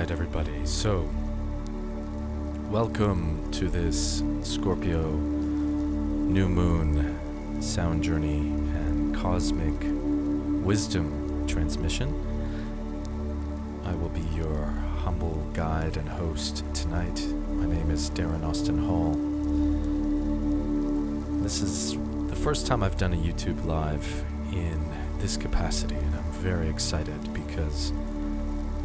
Alright everybody, so welcome to this Scorpio new moon sound journey and cosmic wisdom transmission. I will be your humble guide and host tonight. My name is Darren Austin Hall. This is the first time I've done a YouTube live in this capacity, and I'm very excited because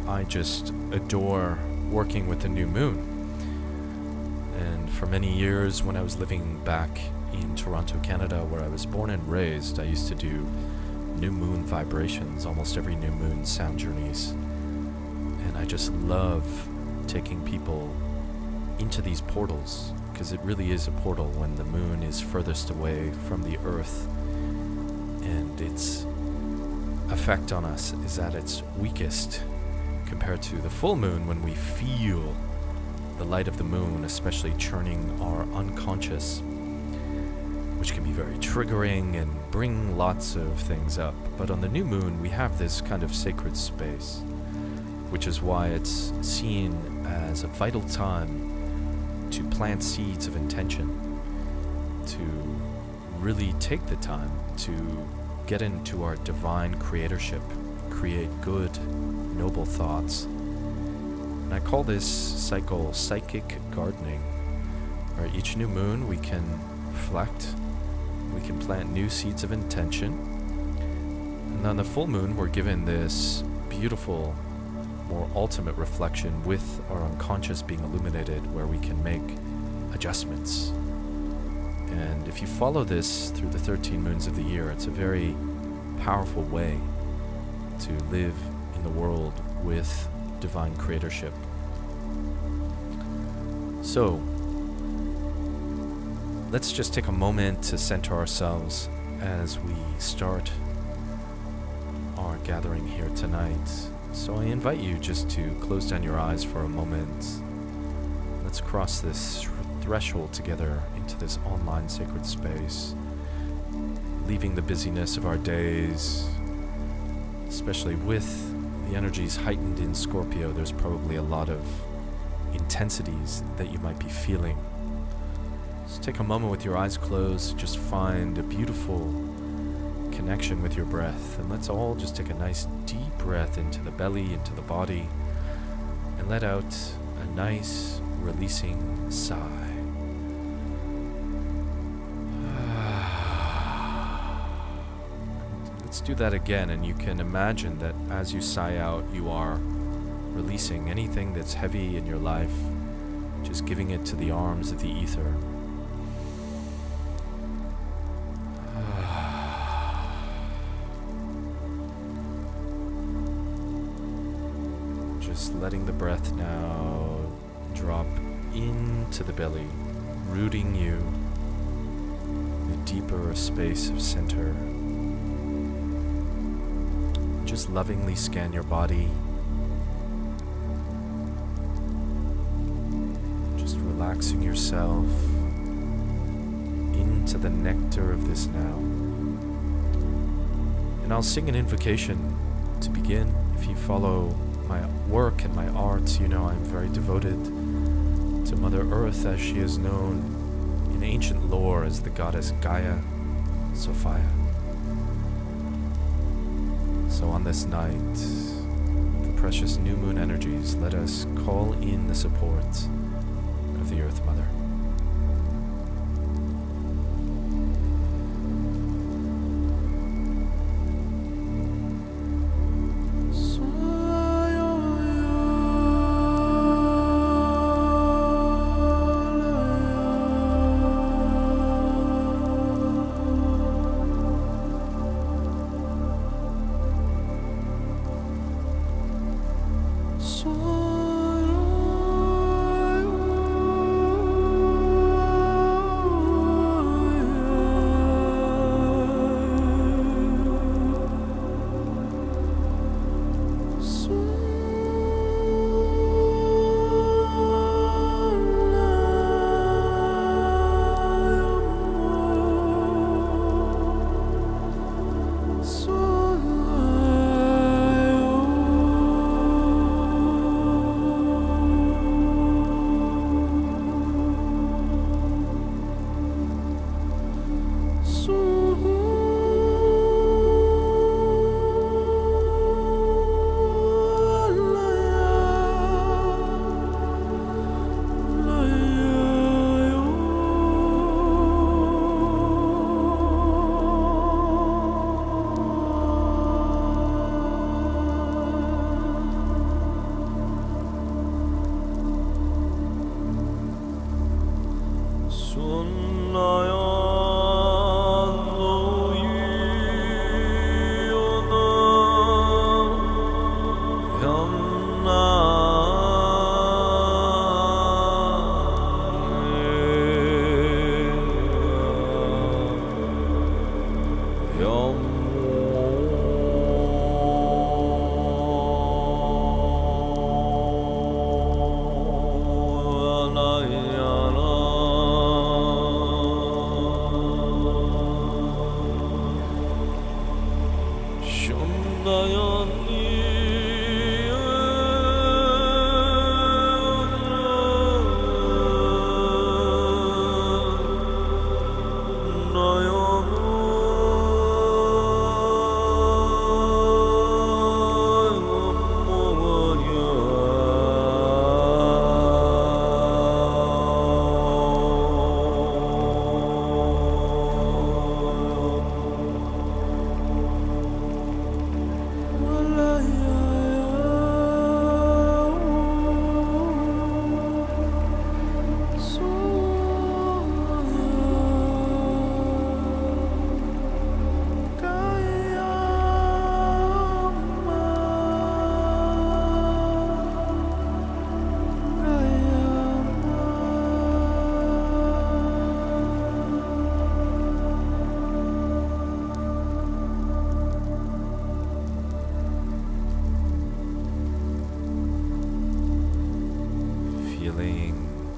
I just adore working with the new moon. And for many years, when I was living back in Toronto, Canada, where I was born and raised, I used to do new moon vibrations, almost every new moon sound journeys. And I just love taking people into these portals, because it really is a portal when the moon is furthest away from the earth, and its effect on us is at its weakest compared to the full moon, when we feel the light of the moon, especially churning our unconscious, which can be very triggering and bring lots of things up. But on the new moon, we have this kind of sacred space, which is why it's seen as a vital time to plant seeds of intention, to really take the time to get into our divine creatorship, create good, noble thoughts. And I call this cycle psychic gardening, where each new moon we can reflect, we can plant new seeds of intention, and on the full moon we're given this beautiful, more ultimate reflection with our unconscious being illuminated, where we can make adjustments. And if you follow this through the 13 moons of the year, it's a very powerful way to live in the world with divine creatorship. So let's just take a moment to center ourselves as we start our gathering here tonight. So I invite you just to close down your eyes for a moment. Let's cross this threshold together into this online sacred space, leaving the busyness of our days, especially with the energies heightened in Scorpio. There's probably a lot of intensities that you might be feeling. Just take a moment with your eyes closed, just find a beautiful connection with your breath, and let's all just take a nice deep breath into the belly, into the body, and let out a nice releasing sigh. Let's do that again, and you can imagine that as you sigh out, you are releasing anything that's heavy in your life, just giving it to the arms of the ether. Just letting the breath now drop into the belly, rooting you in a deeper space of center. Just lovingly scan your body. Just relaxing yourself into the nectar of this now. And I'll sing an invocation to begin. If you follow my work and my art, you know I'm very devoted to Mother Earth, as she is known in ancient lore as the goddess Gaia Sophia. So on this night, the precious new moon energies, let us call in the support of the Earth Mother. So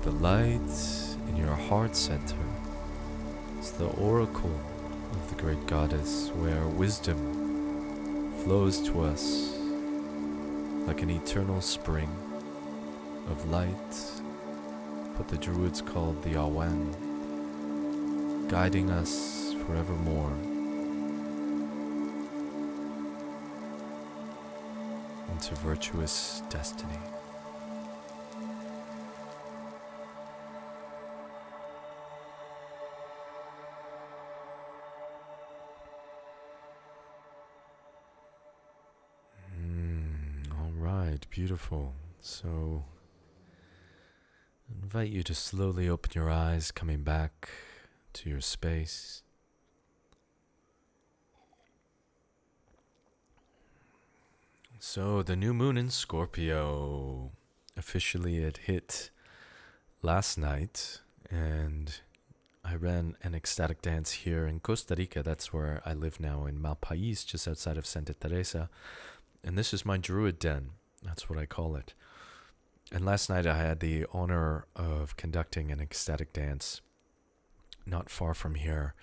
The light in your heart center is the oracle of the great goddess, where wisdom flows to us like an eternal spring of light, what the Druids called the awen, guiding us forevermore into virtuous destiny. All right, beautiful. So, I invite you to slowly open your eyes, coming back to your space. So, the new moon in Scorpio, officially it hit last night, and I ran an ecstatic dance here in Costa Rica. That's where I live now, in Malpais, just outside of Santa Teresa. And this is my Druid Den. That's what I call it. And last night I had the honor of conducting an ecstatic dance not far from here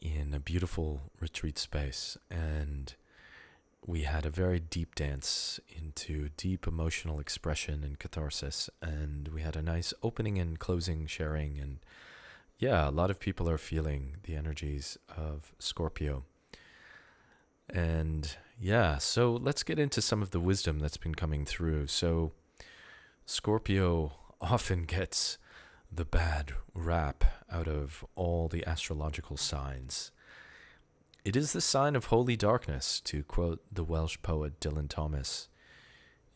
in a beautiful retreat space. And we had a very deep dance into deep emotional expression and catharsis. And we had a nice opening and closing sharing. And yeah, a lot of people are feeling the energies of Scorpio. And yeah, so let's get into some of the wisdom that's been coming through. So Scorpio often gets the bad rap out of all the astrological signs. It is the sign of holy darkness, to quote the Welsh poet Dylan Thomas.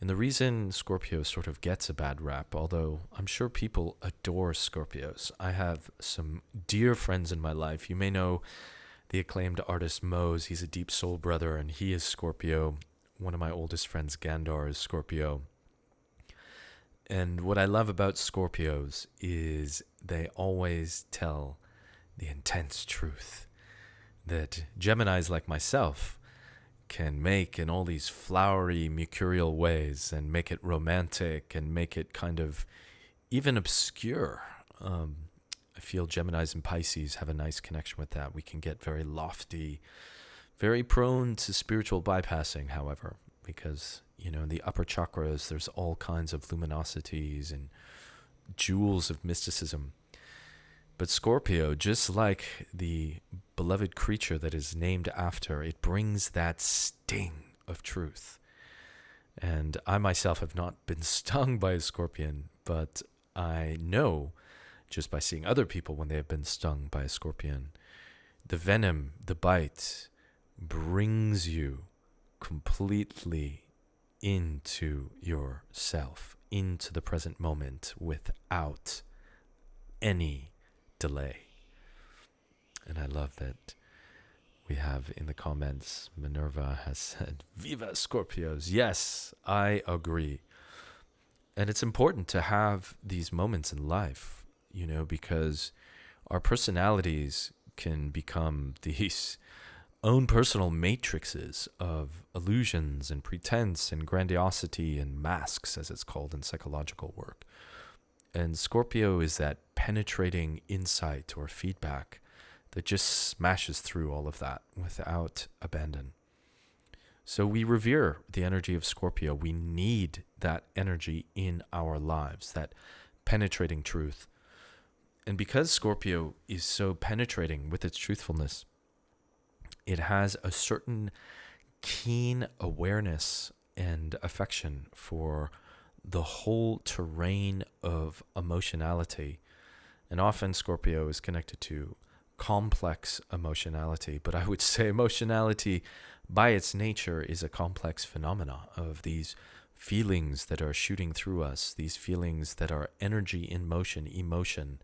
And the reason Scorpio sort of gets a bad rap, although I'm sure people adore Scorpios. I have some dear friends in my life. You may know the acclaimed artist Mose. He's a deep soul brother, and he is Scorpio. One of my oldest friends, Gandar, is Scorpio. And what I love about Scorpios is they always tell the intense truth that Geminis like myself can make in all these flowery, mercurial ways, and make it romantic and make it kind of even obscure. I feel Geminis and Pisces have a nice connection with that. We can get very lofty, very prone to spiritual bypassing, however, because, you know, in the upper chakras, there's all kinds of luminosities and jewels of mysticism. But Scorpio, just like the beloved creature that is named after, it brings that sting of truth. And I myself have not been stung by a scorpion, but I know, just by seeing other people when they have been stung by a scorpion, the venom, the bite, brings you completely into yourself, into the present moment without any delay. And I love that we have in the comments, Minerva has said, Viva Scorpios. Yes, I agree. And it's important to have these moments in life, you know, because our personalities can become these own personal matrices of illusions and pretense and grandiosity and masks, as it's called in psychological work. And Scorpio is that penetrating insight or feedback that just smashes through all of that without abandon. So we revere the energy of Scorpio. We need that energy in our lives, that penetrating truth. And because Scorpio is so penetrating with its truthfulness, it has a certain keen awareness and affection for the whole terrain of emotionality. And often Scorpio is connected to complex emotionality, but I would say emotionality by its nature is a complex phenomena of these feelings that are shooting through us, these feelings that are energy in motion, emotion.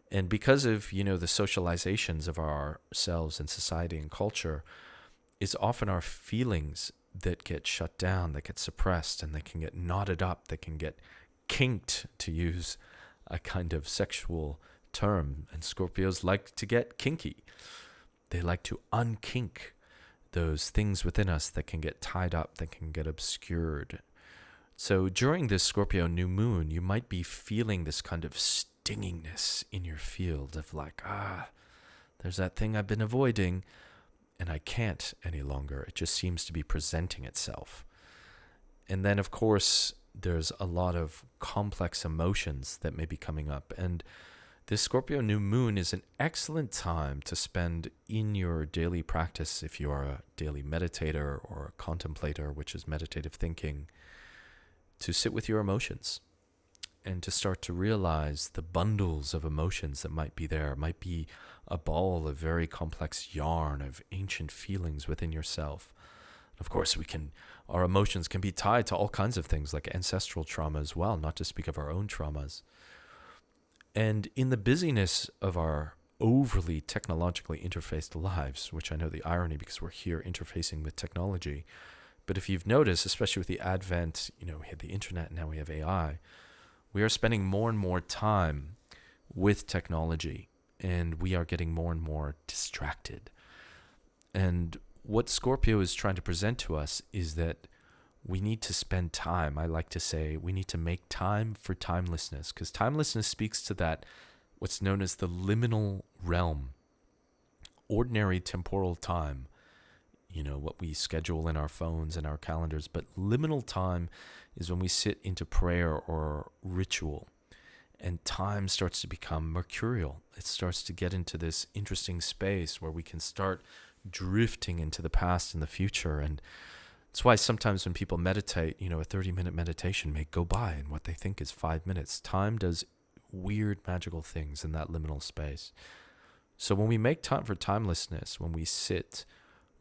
And because of, you know, the socializations of ourselves and society and culture, it's often our feelings that get shut down, that get suppressed, and they can get knotted up, they can get kinked, to use a kind of sexual term. And Scorpios like to get kinky. They like to unkink those things within us that can get tied up, that can get obscured. So during this Scorpio new moon, you might be feeling this kind of stingingness in your field of like, there's that thing I've been avoiding and I can't any longer. It just seems to be presenting itself. And then, of course, there's a lot of complex emotions that may be coming up. And this Scorpio new moon is an excellent time to spend in your daily practice if you are a daily meditator or a contemplator, which is meditative thinking, to sit with your emotions and to start to realize the bundles of emotions that might be there. It might be a ball of very complex yarn of ancient feelings within yourself. Of course, our emotions can be tied to all kinds of things like ancestral trauma as well, not to speak of our own traumas. And in the busyness of our overly technologically interfaced lives, which I know the irony because we're here interfacing with technology, but if you've noticed, especially with the advent, we had the internet, now we have AI, we are spending more and more time with technology, and we are getting more and more distracted. And what Scorpio is trying to present to us is that we need to spend time. I like to say we need to make time for timelessness, because timelessness speaks to that, what's known as the liminal realm, ordinary temporal time, what we schedule in our phones and our calendars. But liminal time is when we sit into prayer or ritual, and time starts to become mercurial. It starts to get into this interesting space where we can start drifting into the past and the future. And that's why sometimes when people meditate, a 30-minute meditation may go by in what they think is 5 minutes. Time does weird magical things in that liminal space. So when we make time for timelessness, when we sit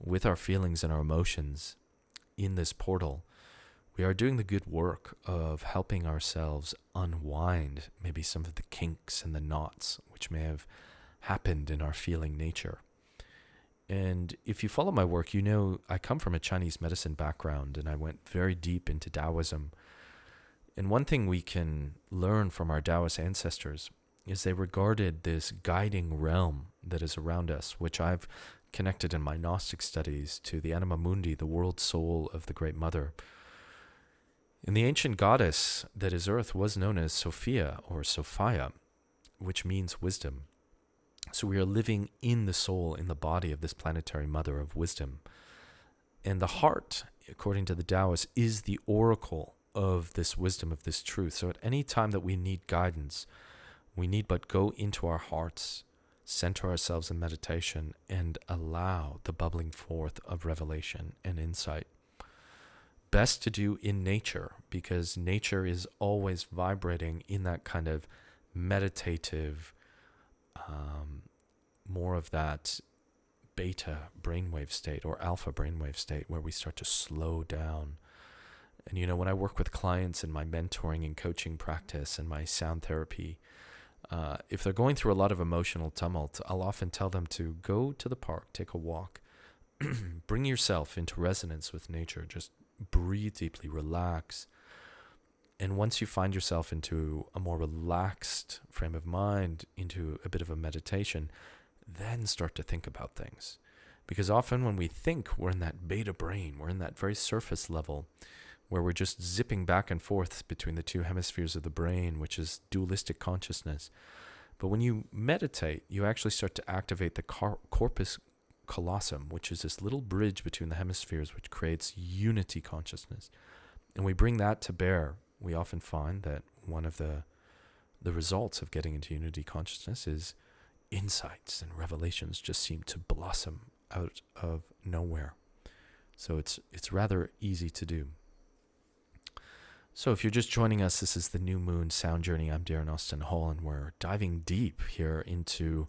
with our feelings and our emotions in this portal, we are doing the good work of helping ourselves unwind maybe some of the kinks and the knots which may have happened in our feeling nature. And if you follow my work, I come from a Chinese medicine background, and I went very deep into Taoism. And one thing we can learn from our Taoist ancestors is they regarded this guiding realm that is around us, which I've connected in my Gnostic studies to the anima mundi, the world soul of the Great Mother. And the ancient goddess that is Earth was known as Sophia or Sophia, which means wisdom. So we are living in the soul, in the body of this planetary mother of wisdom. And the heart, according to the Taoists, is the oracle of this wisdom, of this truth. So at any time that we need guidance, we need but go into our hearts, center ourselves in meditation, and allow the bubbling forth of revelation and insight. Best to do in nature, because nature is always vibrating in that kind of meditative, more of that beta brainwave state or alpha brainwave state where we start to slow down. And when I work with clients in my mentoring and coaching practice and my sound therapy, if they're going through a lot of emotional tumult, I'll often tell them to go to the park, take a walk, bring yourself into resonance with nature, just breathe deeply, relax. And once you find yourself into a more relaxed frame of mind, into a bit of a meditation, then start to think about things. Because often when we think, we're in that beta brain, we're in that very surface level where we're just zipping back and forth between the two hemispheres of the brain, which is dualistic consciousness. But when you meditate, you actually start to activate the corpus callosum, which is this little bridge between the hemispheres, which creates unity consciousness. And we bring that to bear. We often find that one of the results of getting into unity consciousness is insights and revelations just seem to blossom out of nowhere. So it's rather easy to do. So if you're just joining us, this is the New Moon Sound Journey. I'm Darren Austin Hall, and we're diving deep here into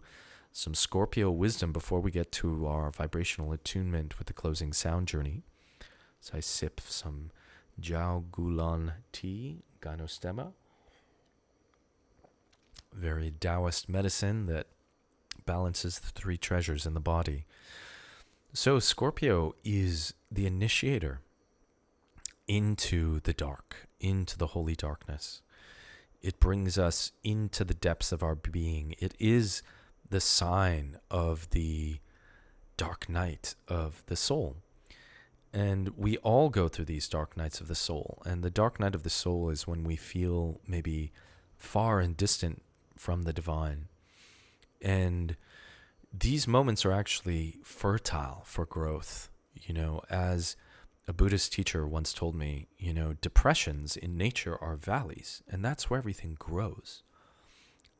some Scorpio wisdom before we get to our vibrational attunement with the closing sound journey. So I sip some Jiao Gulan tea, Gynostemma. Very Taoist medicine that balances the three treasures in the body. So Scorpio is the initiator into the dark, into the holy darkness. It brings us into the depths of our being. It is the sign of the dark night of the soul. And we all go through these dark nights of the soul. And the dark night of the soul is when we feel maybe far and distant from the divine. And these moments are actually fertile for growth. As a Buddhist teacher once told me, depressions in nature are valleys, and that's where everything grows.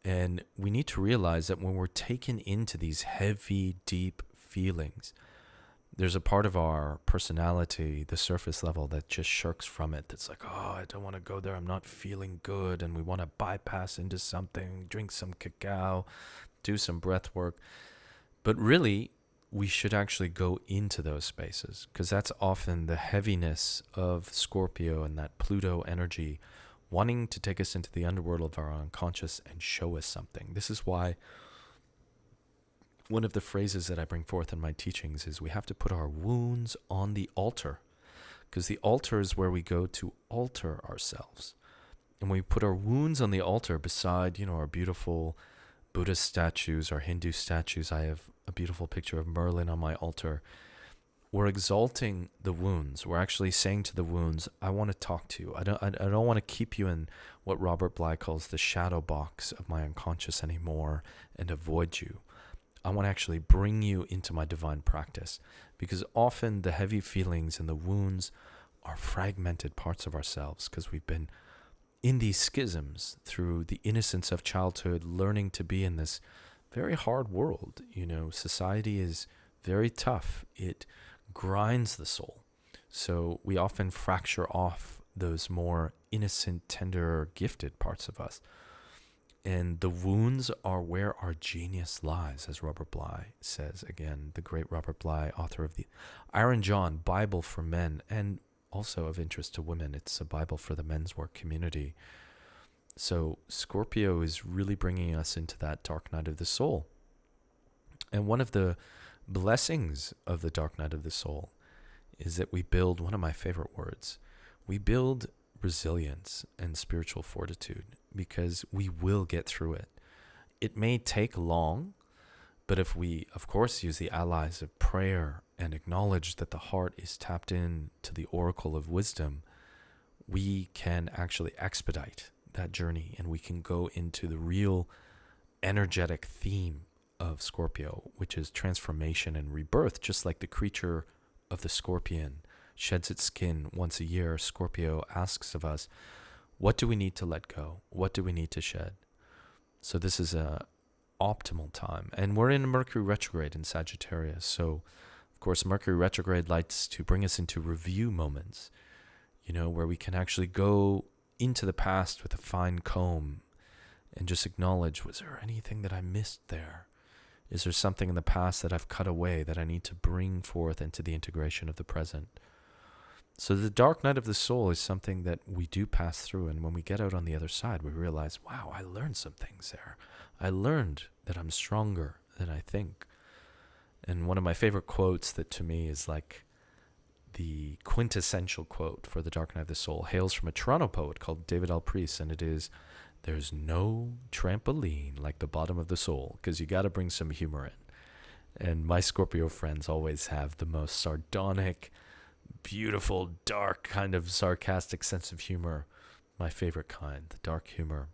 And we need to realize that when we're taken into these heavy, deep feelings, there's a part of our personality, the surface level, that just shirks from it. That's like, oh, I don't want to go there. I'm not feeling good. And we want to bypass into something, drink some cacao, do some breath work. But really, we should actually go into those spaces, because that's often the heaviness of Scorpio and that Pluto energy wanting to take us into the underworld of our unconscious and show us something. This is why one of the phrases that I bring forth in my teachings is we have to put our wounds on the altar, because the altar is where we go to alter ourselves. And we put our wounds on the altar beside, our beautiful Buddhist statues or Hindu statues. I have a beautiful picture of Merlin on my altar. We're exalting the wounds. We're actually saying to the wounds, I want to talk to you. I don't want to keep you in what Robert Bly calls the shadow box of my unconscious anymore and avoid you. I want to actually bring you into my divine practice, because often the heavy feelings and the wounds are fragmented parts of ourselves, because we've been in these schisms through the innocence of childhood, learning to be in this very hard world. Society is very tough. It grinds the soul. So we often fracture off those more innocent, tender, gifted parts of us. And the wounds are where our genius lies, as Robert Bly says. Again, the great Robert Bly, author of the Iron John, Bible for Men, and also of interest to women. It's a Bible for the men's work community. So Scorpio is really bringing us into that dark night of the soul. And one of the blessings of the dark night of the soul is that we build, one of my favorite words, we build resilience and spiritual fortitude, because we will get through it. It may take long, but if we, of course, use the allies of prayer and acknowledge that the heart is tapped in to the oracle of wisdom, we can actually expedite that journey, and we can go into the real energetic theme of Scorpio, which is transformation and rebirth. Just like the creature of the scorpion sheds its skin once a year, Scorpio asks of us, what do we need to let go? What do we need to shed? So this is a optimal time. And we're in Mercury retrograde in Sagittarius. So, of course, Mercury retrograde likes to bring us into review moments, where we can actually go into the past with a fine comb and just acknowledge, was there anything that I missed there? Is there something in the past that I've cut away that I need to bring forth into the integration of the present? So the dark night of the soul is something that we do pass through, and when we get out on the other side, we realize, wow, I learned some things there. I learned that I'm stronger than I think. And one of my favorite quotes that to me is like the quintessential quote for the dark night of the soul hails from a Toronto poet called David L. Priest, and it is, there's no trampoline like the bottom of the soul, because you got to bring some humor in. And my Scorpio friends always have the most sardonic, beautiful, dark, kind of sarcastic sense of humor. My favorite kind, the dark humor.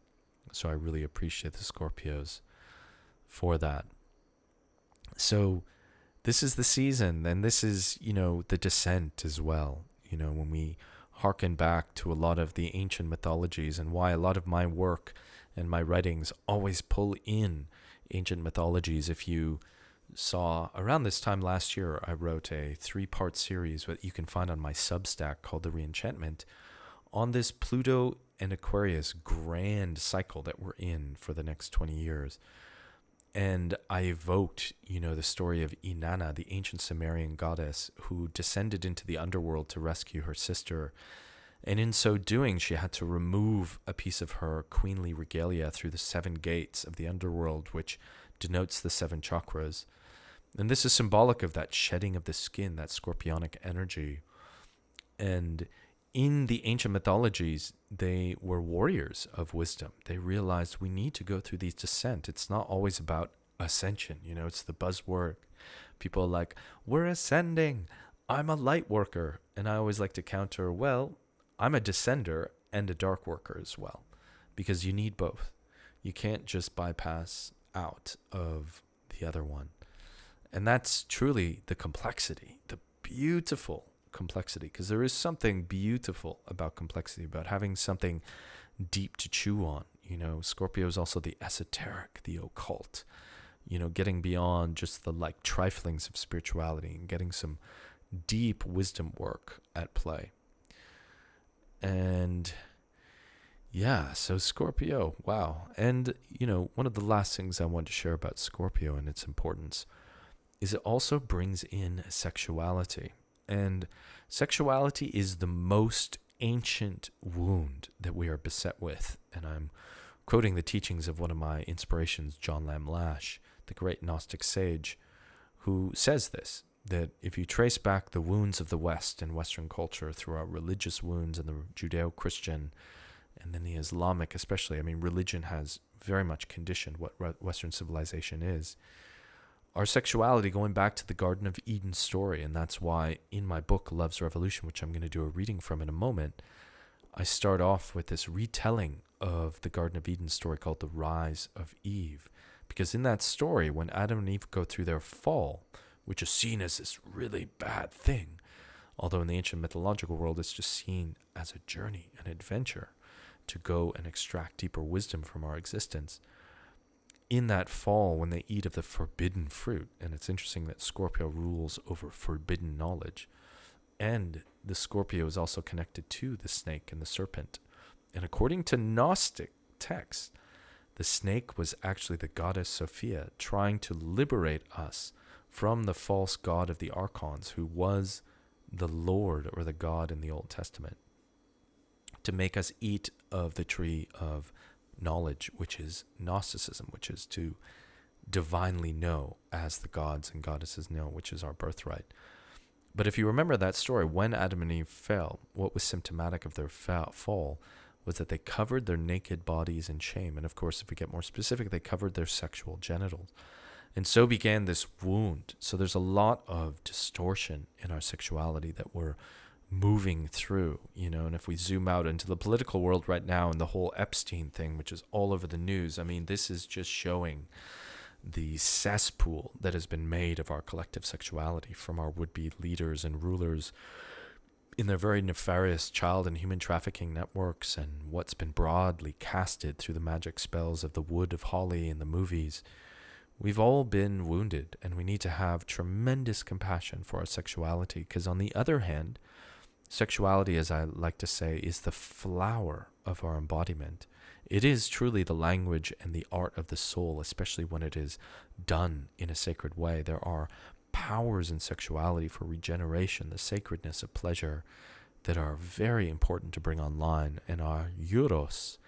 So I really appreciate the Scorpios for that. So this is the season, and this is, the descent as well. When we harken back to a lot of the ancient mythologies, and why a lot of my work and my writings always pull in ancient mythologies. If you saw around this time last year, I wrote a 3-part series that you can find on my Substack called The Reenchantment on this Pluto and Aquarius grand cycle that we're in for the next 20 years. And I evoked, the story of Inanna, the ancient Sumerian goddess who descended into the underworld to rescue her sister. And in so doing, she had to remove a piece of her queenly regalia through the 7 gates of the underworld, which denotes the 7 chakras. And this is symbolic of that shedding of the skin, that scorpionic energy. And in the ancient mythologies, they were warriors of wisdom. They realized we need to go through these descent. It's not always about ascension. It's the buzzword. People are like, we're ascending. I'm a light worker, and I always like to counter, well, I'm a descender and a dark worker as well, because you need both. You can't just bypass out of the other one. And that's truly the complexity, the beautiful complexity, because there is something beautiful about complexity, about having something deep to chew on. You know, Scorpio is also the esoteric, the occult, you know, getting beyond just the like triflings of spirituality and getting some deep wisdom work at play. And yeah, so Scorpio, wow. And, you know, one of the last things I wanted to share about Scorpio and its importance is it also brings in sexuality. And sexuality is the most ancient wound that we are beset with. And I'm quoting the teachings of one of my inspirations, John Lamb Lash, the great Gnostic sage, who says this, that if you trace back the wounds of the West and Western culture through our religious wounds and the Judeo-Christian and then the Islamic especially, I mean, religion has very much conditioned what Western civilization is. Our sexuality going back to the Garden of Eden story, and that's why in my book, Love's Revolution, which I'm going to do a reading from in a moment, I start off with this retelling of the Garden of Eden story called The Rise of Eve. Because in that story, when Adam and Eve go through their fall, which is seen as this really bad thing, although in the ancient mythological world, it's just seen as a journey, an adventure, to go and extract deeper wisdom from our existence. In that fall, when they eat of the forbidden fruit, and it's interesting that Scorpio rules over forbidden knowledge, and the Scorpio is also connected to the snake and the serpent. And according to Gnostic texts, the snake was actually the goddess Sophia trying to liberate us from the false god of the archons, who was the Lord or the God in the Old Testament, to make us eat of the tree of knowledge, which is Gnosticism, which is to divinely know as the gods and goddesses know, which is our birthright. But if you remember that story, when Adam and Eve fell, what was symptomatic of their fall was that they covered their naked bodies in shame. And of course, if we get more specific, they covered their sexual genitals. And so began this wound. So there's a lot of distortion in our sexuality that we're moving through, you know. And if we zoom out into the political world right now and the whole Epstein thing, which is all over the news, I mean, this is just showing the cesspool that has been made of our collective sexuality from our would-be leaders and rulers in their very nefarious child and human trafficking networks, and what's been broadly casted through the magic spells of the Wood of Holly in the movies. We've all been wounded, and we need to have tremendous compassion for our sexuality, because on the other hand, sexuality, as I like to say, is the flower of our embodiment. It is truly the language and the art of the soul, especially when it is done in a sacred way. There are powers in sexuality for regeneration, the sacredness of pleasure, that are very important to bring online. And our euros,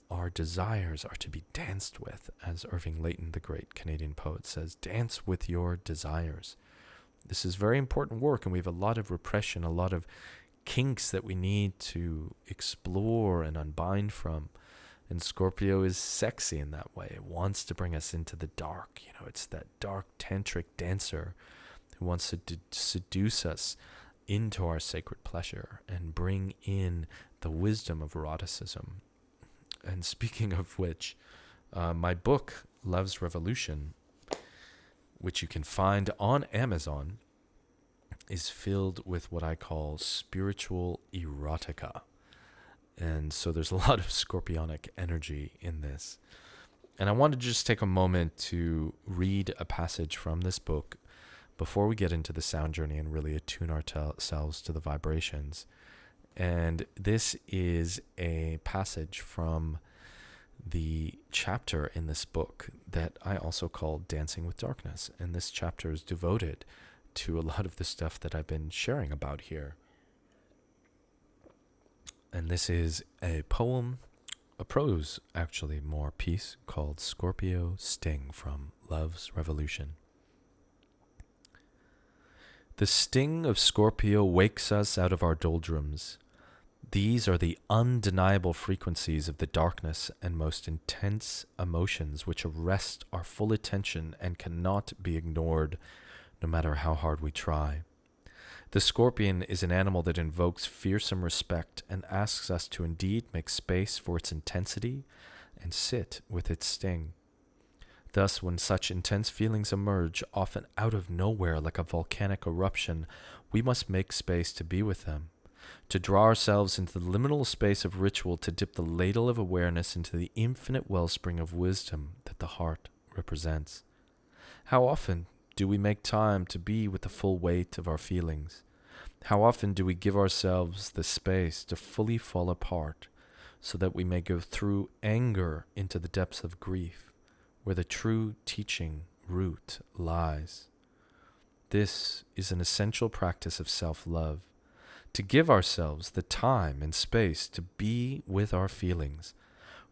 our desires, are to be danced with, as Irving Layton, the great Canadian poet, says, dance with your desires. This is very important work, and we have a lot of repression, a lot of kinks that we need to explore and unbind from. And Scorpio is sexy in that way. It wants to bring us into the dark. You know, it's that dark tantric dancer who wants to seduce us into our sacred pleasure and bring in the wisdom of eroticism. And speaking of which, my book, Love's Revolution, which you can find on Amazon, is filled with what I call spiritual erotica. And so there's a lot of scorpionic energy in this. And I wanted to just take a moment to read a passage from this book before we get into the sound journey and really attune ourselves to the vibrations. And this is a passage from the chapter in this book that I also call Dancing with Darkness. And this chapter is devoted to a lot of the stuff that I've been sharing about here. And this is a poem, a prose, actually, more piece, called Scorpio Sting from Love's Revolution. The sting of Scorpio wakes us out of our doldrums. These are the undeniable frequencies of the darkness and most intense emotions which arrest our full attention and cannot be ignored, no matter how hard we try. The scorpion is an animal that invokes fearsome respect and asks us to indeed make space for its intensity and sit with its sting. Thus, when such intense feelings emerge, often out of nowhere like a volcanic eruption, we must make space to be with them, to draw ourselves into the liminal space of ritual, to dip the ladle of awareness into the infinite wellspring of wisdom that the heart represents. How often do we make time to be with the full weight of our feelings? How often do we give ourselves the space to fully fall apart so that we may go through anger into the depths of grief, where the true teaching root lies? This is an essential practice of self-love, to give ourselves the time and space to be with our feelings,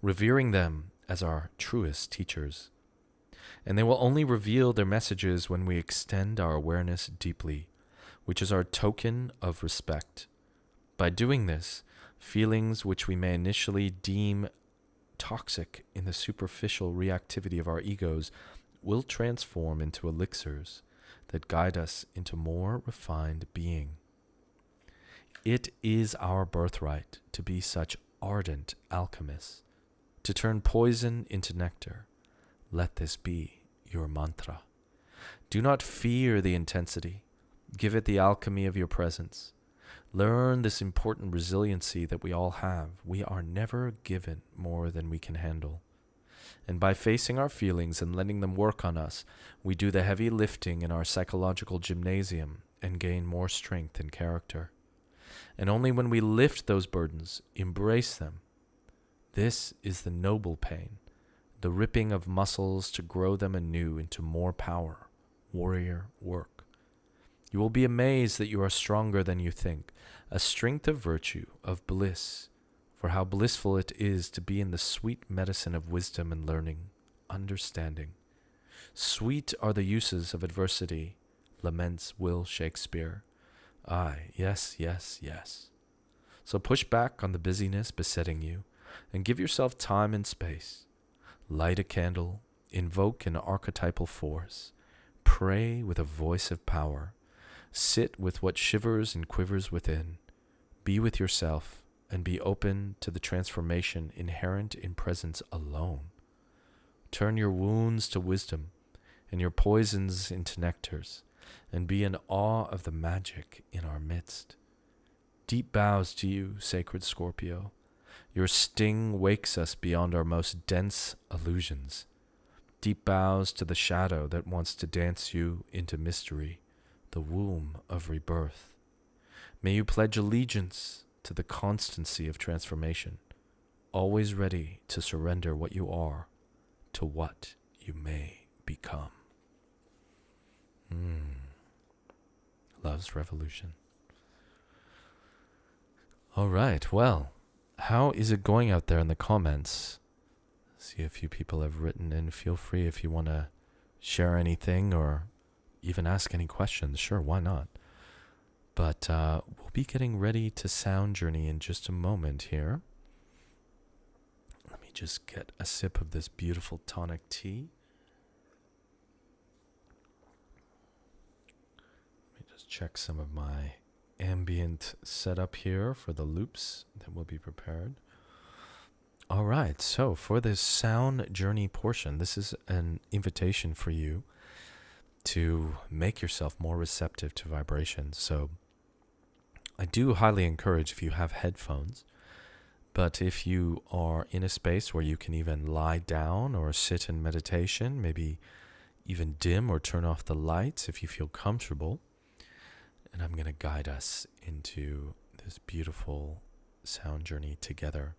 revering them as our truest teachers. And they will only reveal their messages when we extend our awareness deeply, which is our token of respect. By doing this, feelings which we may initially deem toxic in the superficial reactivity of our egos will transform into elixirs that guide us into more refined being. It is our birthright to be such ardent alchemists, to turn poison into nectar. Let this be your mantra. Do not fear the intensity. Give it the alchemy of your presence. Learn this important resiliency that we all have. We are never given more than we can handle. And by facing our feelings and letting them work on us, we do the heavy lifting in our psychological gymnasium and gain more strength and character. And only when we lift those burdens, embrace them. This is the noble pain, the ripping of muscles to grow them anew into more power, warrior work. You will be amazed that you are stronger than you think, a strength of virtue, of bliss, for how blissful it is to be in the sweet medicine of wisdom and learning, understanding. Sweet are the uses of adversity, laments Will Shakespeare. Aye, yes, yes, yes. So push back on the busyness besetting you, and give yourself time and space. Light a candle, invoke an archetypal force, pray with a voice of power, sit with what shivers and quivers within, be with yourself, and be open to the transformation inherent in presence alone. Turn your wounds to wisdom, and your poisons into nectars, and be in awe of the magic in our midst. Deep bows to you, sacred Scorpio. Your sting wakes us beyond our most dense illusions. Deep bows to the shadow that wants to dance you into mystery, the womb of rebirth. May you pledge allegiance to the constancy of transformation, always ready to surrender what you are to what you may become. Love's Revolution. All right, well, how is it going out there in the comments? See, a few people have written in. Feel free if you want to share anything or even ask any questions. Sure, why not? But we'll be getting ready to sound journey in just a moment here. Let me just get a sip of this beautiful tonic tea. Check some of my ambient setup here for the loops that will be prepared. All right, so for this sound journey portion, this is an invitation for you to make yourself more receptive to vibrations. So I do highly encourage if you have headphones, but if you are in a space where you can even lie down or sit in meditation, maybe even dim or turn off the lights if you feel comfortable. And I'm going to guide us into this beautiful sound journey together.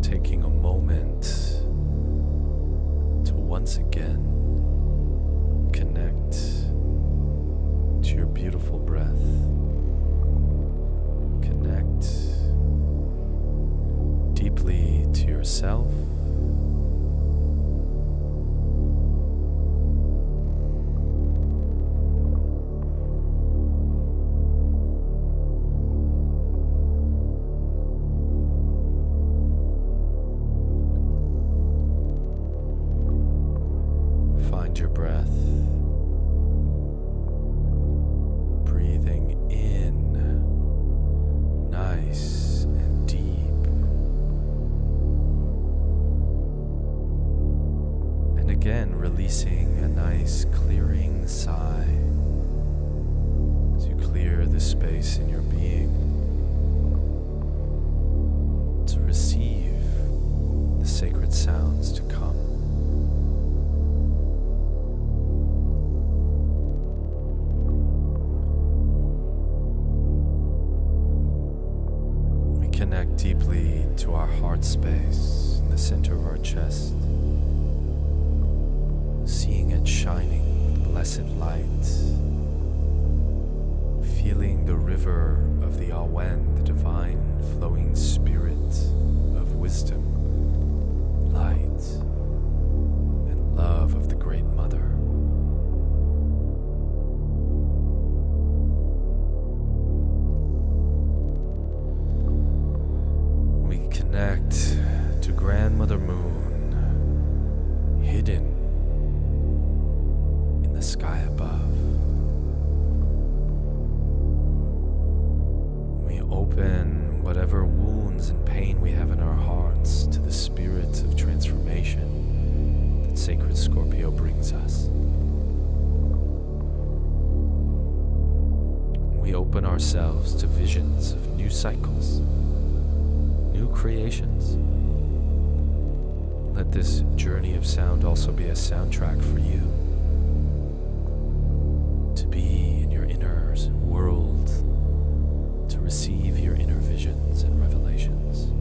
Taking a moment to once again connect to your beautiful breath. yourself. Find your breath. Breathing in, nice and deep. And again, releasing a nice clearing sigh as you clear the space in your being to receive the sacred sounds to come. Connect deeply to our heart space in the center of our chest, seeing it shining with blessed light, feeling the river of the Awen, the divine flowing spirit of wisdom, light, and love of the Great Mother. Connect to Grandmother Moon, hidden in the sky above. We open whatever wounds and pain we have in our hearts to the spirit of transformation that sacred Scorpio brings us. We open ourselves to visions of new cycles, new creations. Let this journey of sound also be a soundtrack for you to be in your inner world, to receive your inner visions and revelations.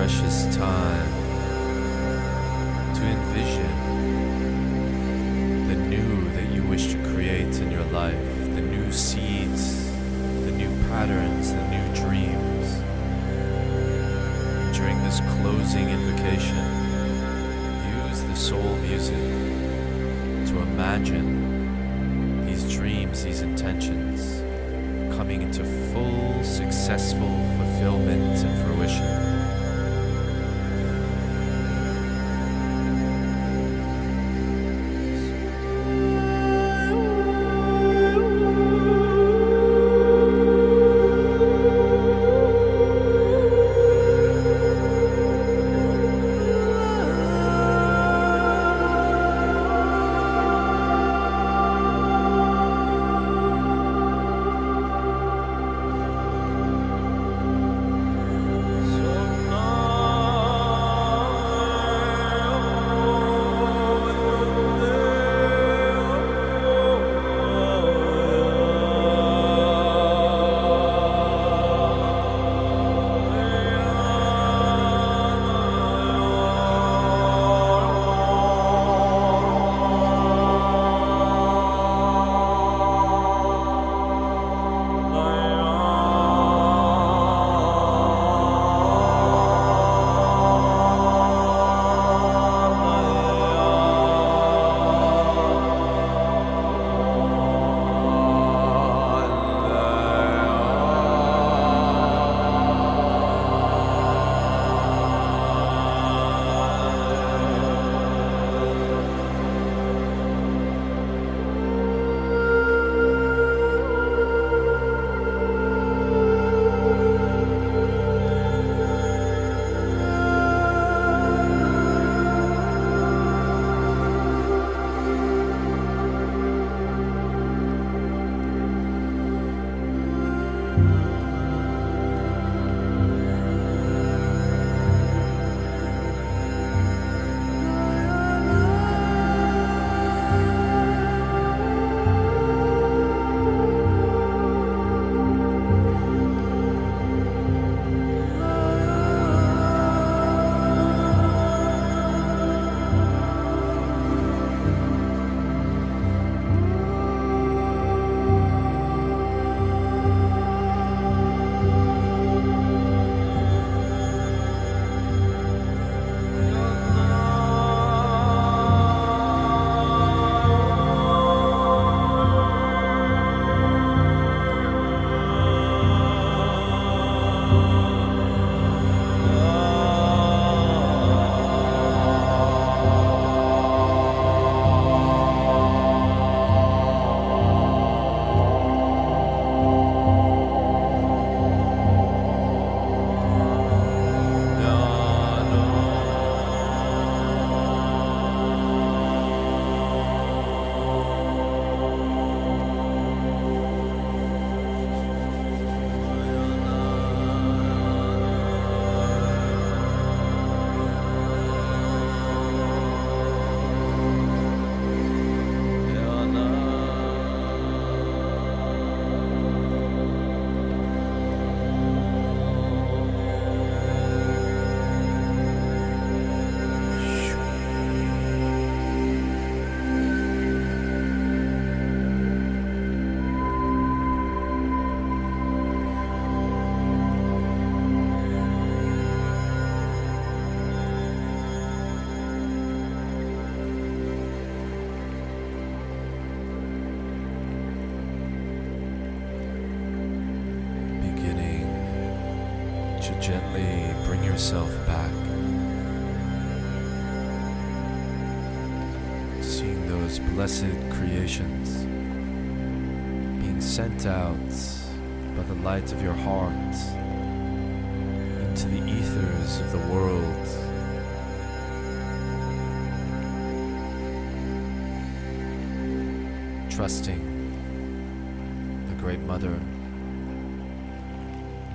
precious time to envision the new that you wish to create in your life, the new seeds, the new patterns, the new dreams. During this closing invocation, use the soul music to imagine these dreams, these intentions coming into full, successful fulfillment and fruition. Gently bring yourself back, seeing those blessed creations being sent out by the light of your heart into the ethers of the world. Trusting the Great Mother,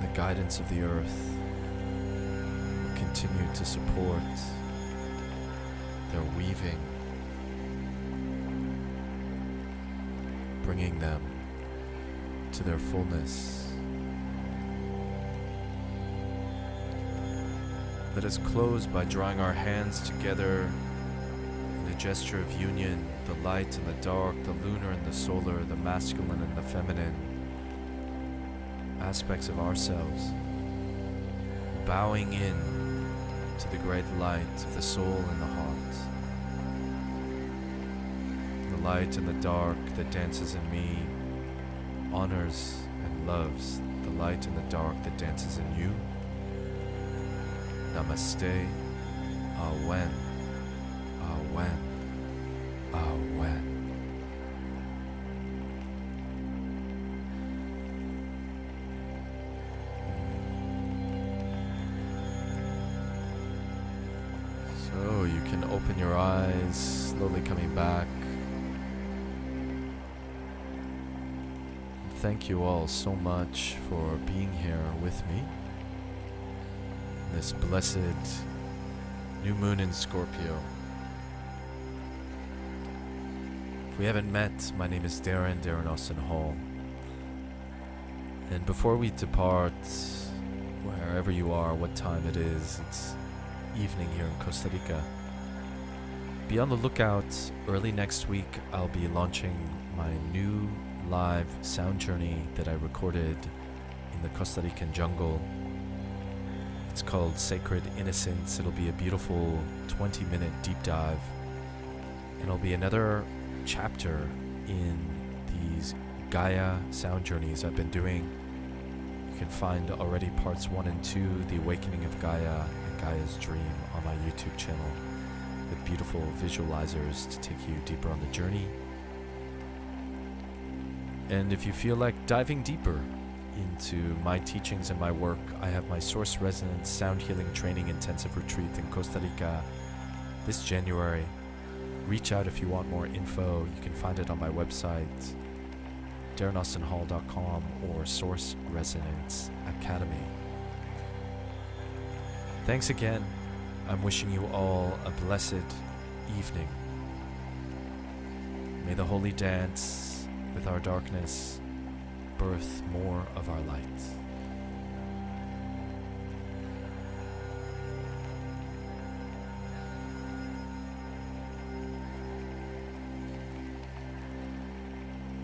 the guidance of the earth, continue to support their weaving, bringing them to their fullness. Let us close by drawing our hands together in a gesture of union, the light and the dark, the lunar and the solar, the masculine and the feminine aspects of ourselves, bowing in to the great light of the soul and the heart, the light and the dark that dances in me, honors and loves the light and the dark that dances in you. Namaste, Awen, Awen, Awen. So you can open your eyes, slowly coming back. Thank you all so much for being here with me. This blessed new moon in Scorpio. If we haven't met, my name is Darren Austin Hall. And before we depart, wherever you are, what time it is, it's evening here in Costa Rica. Be on the lookout. Early next week, I'll be launching my new live sound journey that I recorded in the Costa Rican jungle. It's called Sacred Innocence. It'll be a beautiful 20-minute deep dive. And it'll be another chapter in these Gaia sound journeys I've been doing. You can find already parts 1 and 2, The Awakening of Gaia and Gaia's Dream, on my YouTube channel, with beautiful visualizers to take you deeper on the journey. And if you feel like diving deeper into my teachings and my work, I have my Source Resonance Sound Healing Training Intensive Retreat in Costa Rica this January. Reach out if you want more info. You can find it on my website, darrenaustinhall.com, or Source Resonance Academy. Thanks again. I'm wishing you all a blessed evening. May the holy dance with our darkness birth more of our light.